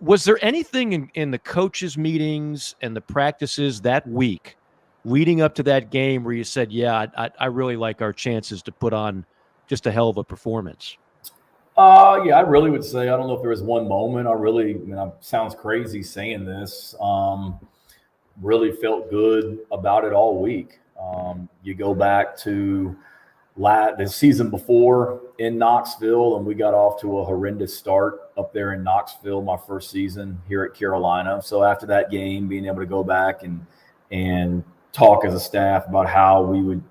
Was there anything in the coaches' meetings and the practices that week leading up to that game where you said, yeah, I really like our chances to put on just a hell of a performance? Yeah, I really would say I don't know if there was one moment. It sounds crazy saying this. Really felt good about it all week. You go back to the season before in Knoxville, and we got off to a horrendous start up there in Knoxville, my first season here at Carolina. So after that game, being able to go back and talk as a staff about how we would,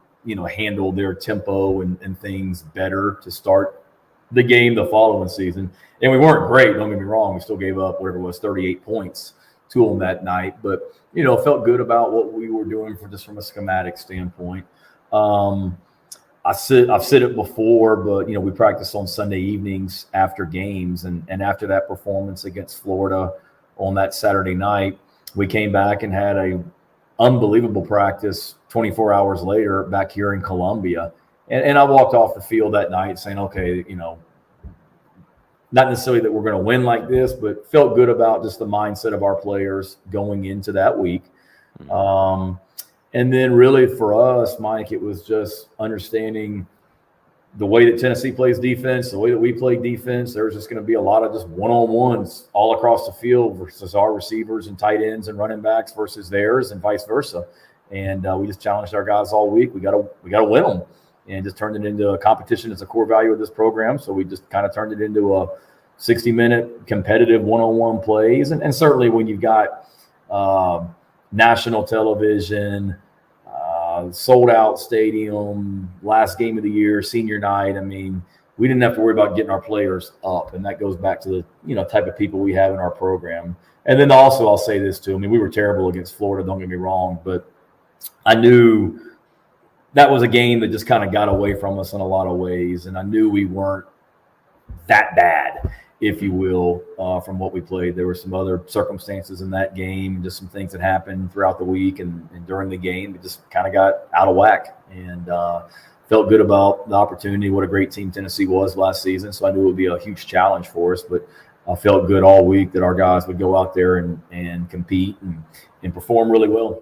handle their tempo and things better to start the game the following season. And we weren't great, don't get me wrong. We still gave up whatever it was, 38 points to them that night. But, felt good about what we were doing from a schematic standpoint. I've said it before, but, we practice on Sunday evenings after games. And after that performance against Florida on that Saturday night, we came back and had a unbelievable practice 24 hours later back here in Columbia. And I walked off the field that night saying, okay, not necessarily that we're going to win like this, but felt good about just the mindset of our players going into that week. And then really for us, Mike, it was just understanding the way that Tennessee plays defense, the way that we play defense. There's just going to be a lot of just one-on-ones all across the field versus our receivers and tight ends and running backs versus theirs and vice versa. And we just challenged our guys all week. We got to win them. And just turned it into a competition that's a core value of this program. So we just kind of turned it into a 60-minute competitive one-on-one plays. And certainly when you've got national television, sold-out stadium, last game of the year, senior night, we didn't have to worry about getting our players up. And that goes back to the type of people we have in our program. And then also I'll say this too. We were terrible against Florida, don't get me wrong, but I knew – that was a game that just kind of got away from us in a lot of ways. And I knew we weren't that bad, if you will, from what we played. There were some other circumstances in that game, just some things that happened throughout the week and during the game. It just kind of got out of whack and felt good about the opportunity. What a great team Tennessee was last season. So I knew it would be a huge challenge for us, but I felt good all week that our guys would go out there and compete and perform really well.